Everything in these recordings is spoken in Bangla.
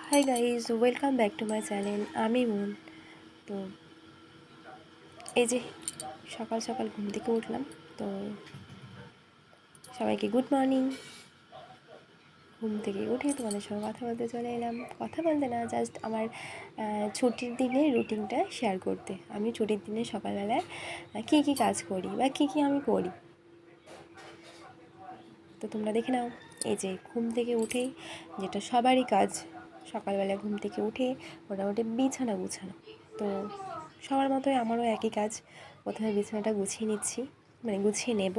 Hi guys, welcome back to my channel. আমি মুন। তো এই যে সকাল সকাল ঘুম থেকে উঠলাম। তো সবাইকে গুড মর্নিং। ঘুম থেকে উঠে তোমাদের সঙ্গে কথা বলতে চলে এলাম। কথা বলতে না, জাস্ট আমার ছুটির দিনে রুটিনটা শেয়ার করতে। আমি ছুটির দিনে সকালবেলায় কী কী কাজ করি বা কী কী আমি করি, তো তোমরা দেখে নাও। এই যে ঘুম থেকে উঠেই যেটা সবারই কাজ, সকালবেলা ঘুম থেকে উঠে মোটামুটি বিছানা গুছানো। তো সবার মতোই আমারও একই কাজ। প্রথমে বিছানাটা গুছিয়ে নিচ্ছি, মানে গুছিয়ে নেব।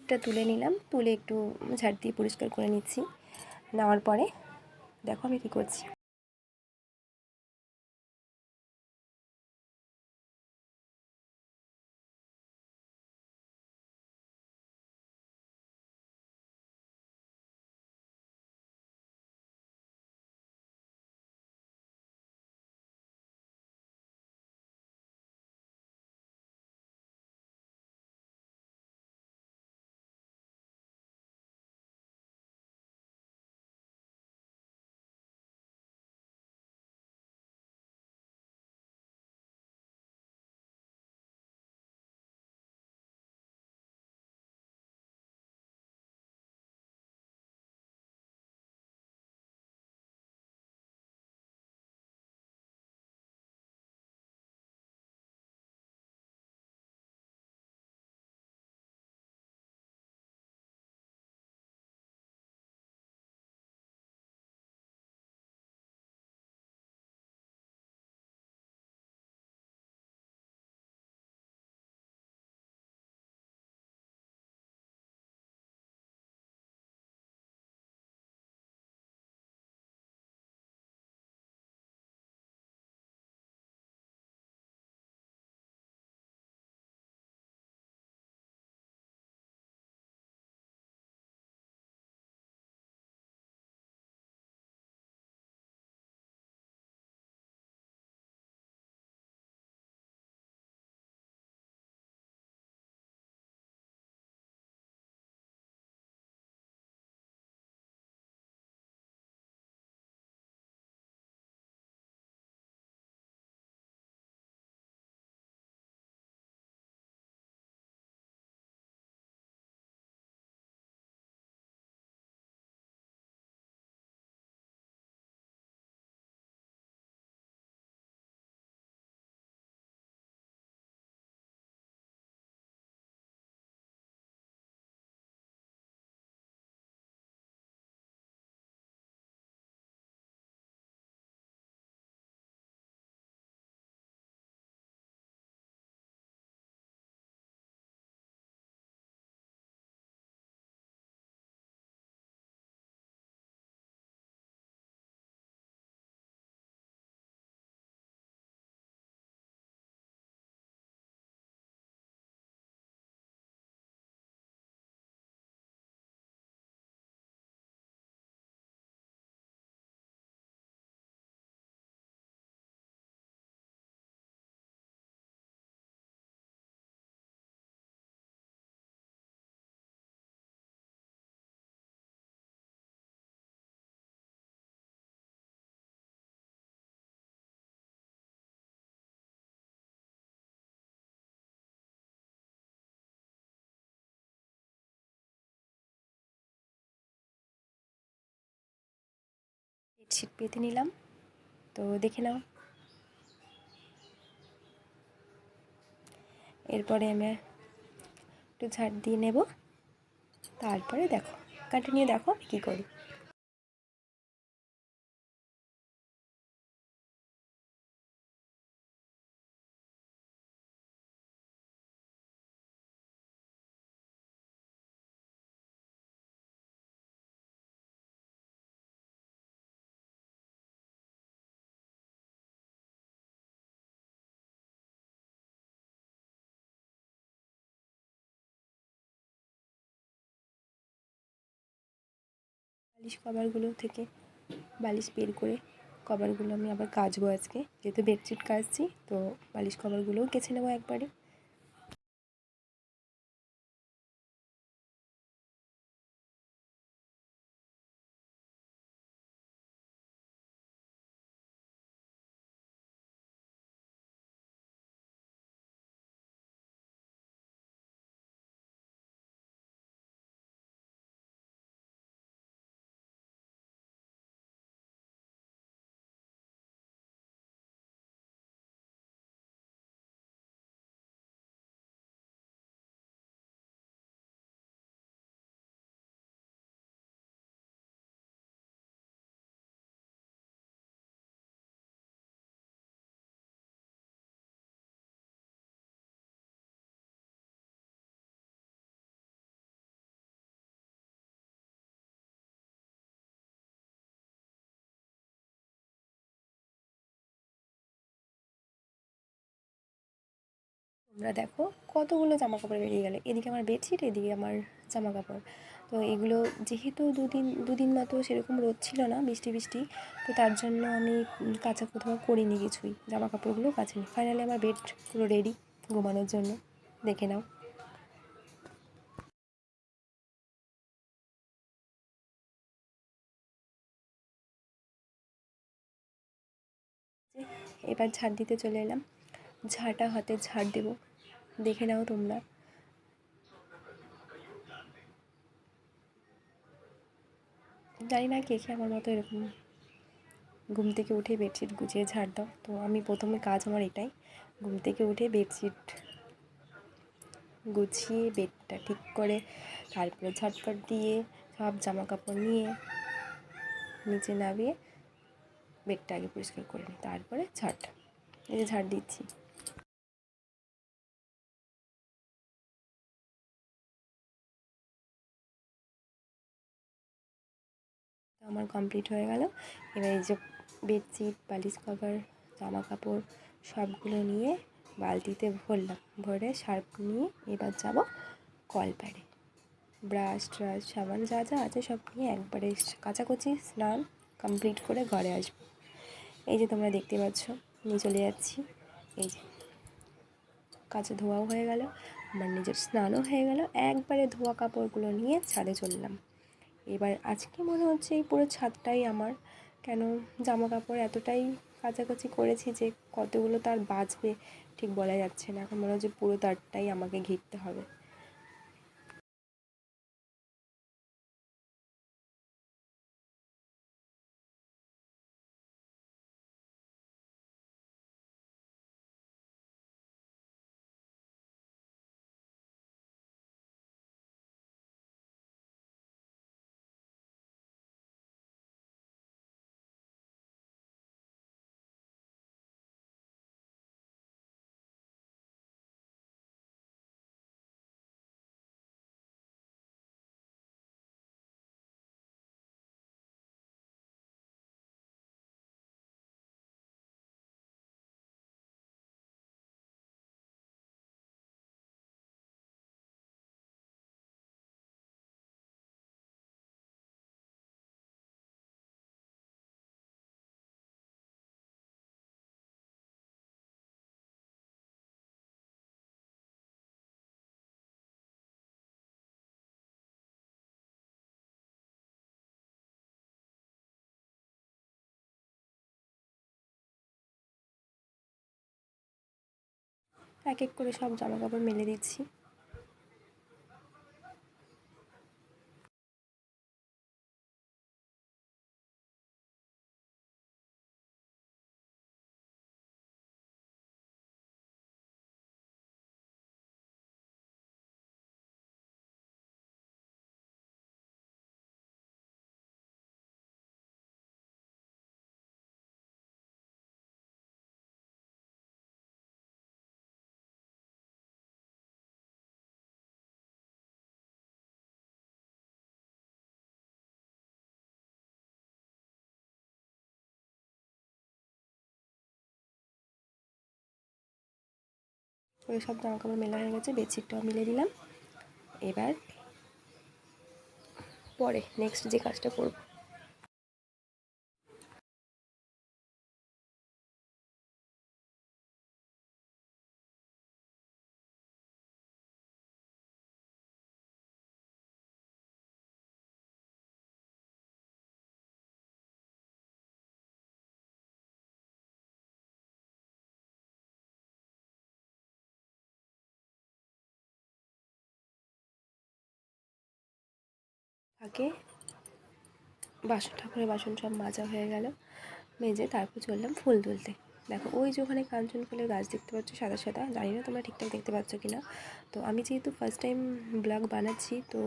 ছিটটা তুলে নিলাম, তুলে একটু ঝাড় দিয়ে পরিষ্কার করে নিচ্ছি। নেওয়ার পরে দেখো আমি কী করছি। বেডশিট পেতে নিলাম। তো দেখে নাও, এরপরে আমি একটু ঝাড় দিয়ে নেব। তারপরে দেখো, কন্টিনিউ দেখো আমি কী করি। বালিশ কভারগুলো থেকে বালিশ বের করে কভারগুলো আমি আবার কাচবো আজকে, যেহেতু বেডশিট কাচছি তো বালিশ কভারগুলোও কেচে নেবো একবারে। তোমরা দেখো কতগুলো জামা কাপড় বেরিয়ে গেলো, এদিকে আমার বেডশিট, এদিকে আমার জামা কাপড়। তো এগুলো যেহেতু দুদিন মতো সেরকম রোদ ছিল না, বৃষ্টি বৃষ্টি, তো তার জন্য আমি কাচা কোথাও করিনি কিছুই, জামা কাপড়গুলো কাচিনি। ফাইনালি আমার বেড পুরো রেডি ঘুমানোর জন্য, দেখে নাও। এবার ঝাড় দিতে চলে এলাম, ঝাঁটা হাতে ঝাড় দেবো, দেখে নাও তোমরা। জানি না কে কে আমার মতো এরকম ঘুম থেকে উঠে বেডশিট গুছিয়ে ঝাড় দাও, তো আমি প্রথমে কাজ আমার এটাই, ঘুম থেকে উঠে বেডশিট গুছিয়ে বেডটা ঠিক করে তারপরে ঝটপট দিয়ে সব জামা কাপড় নিয়ে নিচে নামিয়ে বেডটা আগে পরিষ্কার করে নিই, তারপরে ঝাড়, এই যে ঝাড় দিচ্ছি। আমার কমপ্লিট হয়ে গেল। এবার এই যে বেডশিট, বালিশ কভার, জামা কাপড় সবগুলো নিয়ে বালতিতে ভরলাম, ভরে সার্ফ নিয়ে এবার যাব কলপাড়ে, ব্রাশ ট্রাশ সাবান যা যা আছে সব নিয়ে একবারে কাচাকুচি স্নান কমপ্লিট করে ঘরে আসবো। এই যে তোমরা দেখতে পাচ্ছ নিয়ে চলে যাচ্ছি, এই যে কাচা ধোয়াও হয়ে গেল, আমার নিজের স্নানও হয়ে গেল, একবারে ধোয়া কাপড়গুলো নিয়ে ছাদে চললাম। এবার আজকে মনে হচ্ছে এই পুরো ছাদটাই আমার, কেন জামা কাপড় এতটাই কাচাকাচি করেছি যে কতগুলো তার বাঁচবে ঠিক বলা যাচ্ছে না, এখন মনে হচ্ছে পুরো তারটাই আমাকে ঘিরতে হবে। এক এক করে সব জামা কাপড় মেলে দিচ্ছি। ওই সব জামা কাপড় মেলা হয়ে গেছে, বেডশিটটাও মিলে দিলাম। এবার পরে নেক্সট যে কাজটা করব, আগে ঠাকুরের বাসন সব মাজা হয়ে গেল, মেজে তারপর চললাম ফুল তুলতে। দেখো ওই যে ওখানে কাঞ্চন ফুলের গাছ দেখতে পাচ্ছ সাদা সাদা, জানি না তোমরা ঠিকঠাক দেখতে পাচ্ছ কি না। তো আমি যেহেতু ফার্স্ট টাইম ব্লগ বানাচ্ছি, তো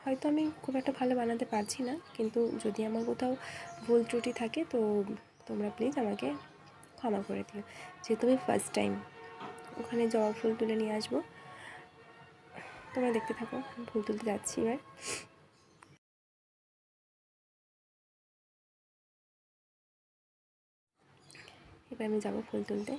হয়তো আমি খুব একটা ভালো বানাতে পারছি না, কিন্তু যদি আমার কোথাও ভুল ত্রুটি থাকে তো তোমরা প্লিজ আমাকে ক্ষমা করে দিও, যেহেতু আমি ফার্স্ট টাইম। ওখানে জবা ফুল তুলে নিয়ে আসবো, তোমরা দেখতে থাকো। ফুল তুলতে যাচ্ছি এবার। এবার আমি যাবো ফুল তুলতে।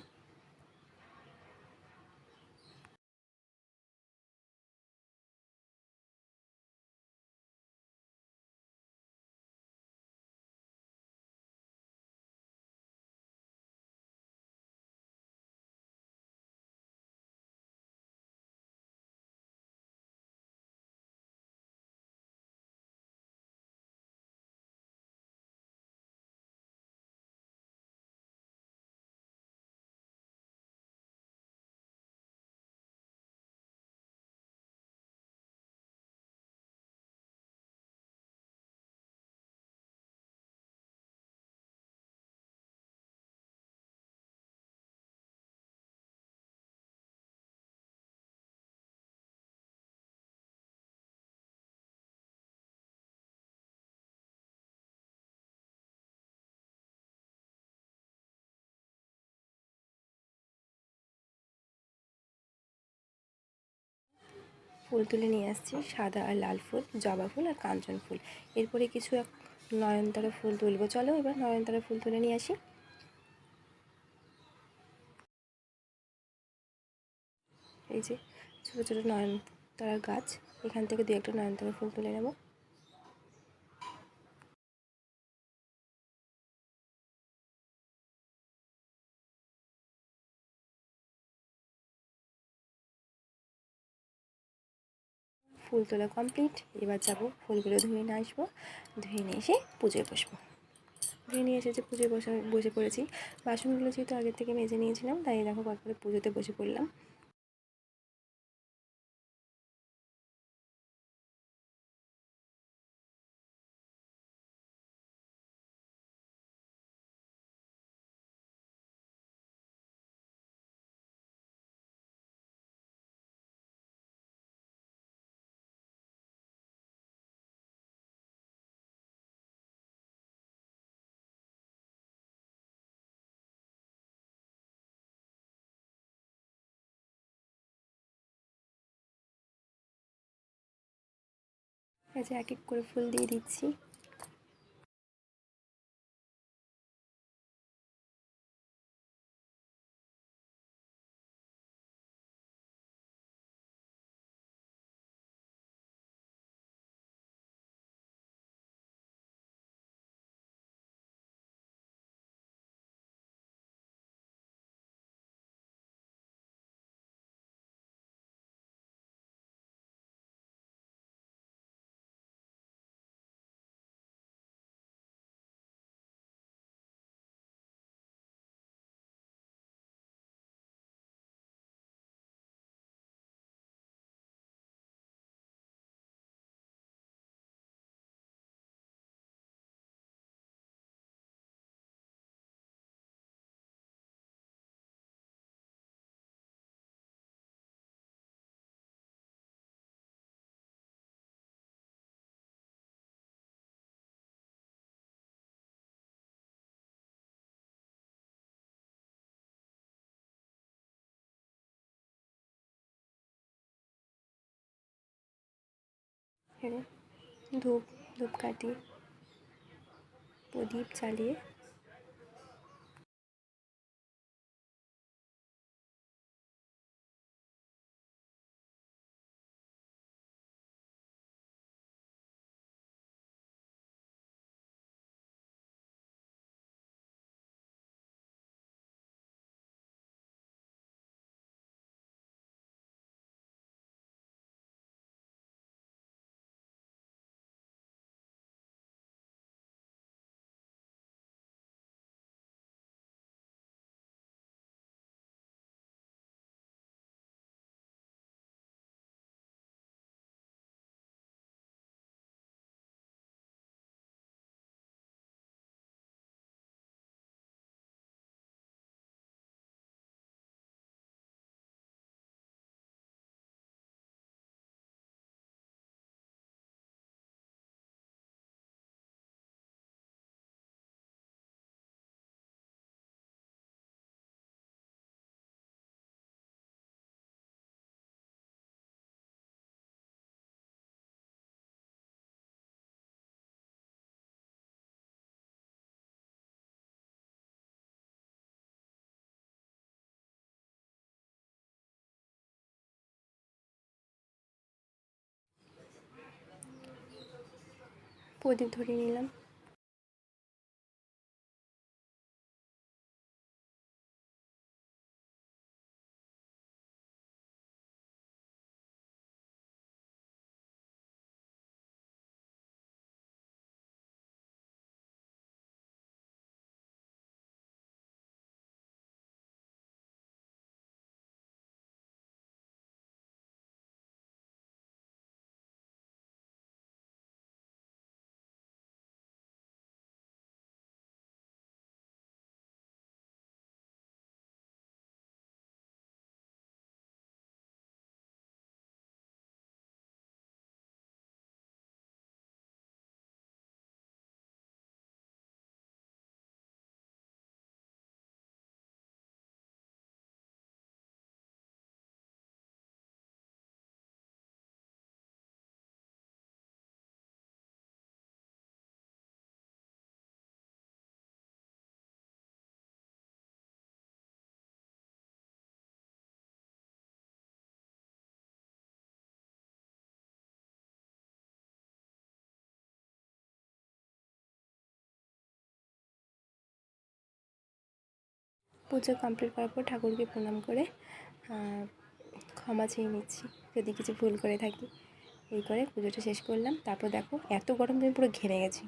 ফুল তুলে নিয়ে আসছি, সাদা আর লাল ফুল, জবা ফুল আর কাঞ্চন ফুল। এরপরে কিছু এক নয়নতারা ফুল তুলবো। চলো এবার নয়নতারা ফুল তুলে নিয়ে আসি। এই যে ছোটো ছোটো নয়নতারার গাছ, এখান থেকে দু একটা নয়নতারা ফুল তুলে নেব। ফুল তোলা কমপ্লিট। এবার যাব ফুলগুলো ধুয়ে নিয়ে আসবো, ধুয়ে নিয়ে এসে পুজোয় বসবো। ধুয়ে নিয়ে এসে যে পুজোয় বসে পড়েছি। বাসনগুলো যেহেতু আগের থেকে মেজে নিয়েছিলাম, তাই দেখো তারপরে পুজোতে বসে পড়লাম। এই যে এক এক করে ফুল দিয়ে দিচ্ছি। এখানে ধূপকাঠি প্রদীপ জ্বালিয়ে প্রদীপ ধরিয়ে নিলাম। পুজো কমপ্লিট করার পর ঠাকুরকে প্রণাম করে ক্ষমা চেয়ে নিচ্ছি যদি কিছু ভুল করে থাকি। এই করে পুজোটা শেষ করলাম। তারপর দেখো এত গরম, আমি পুরো ঘেমে গেছি।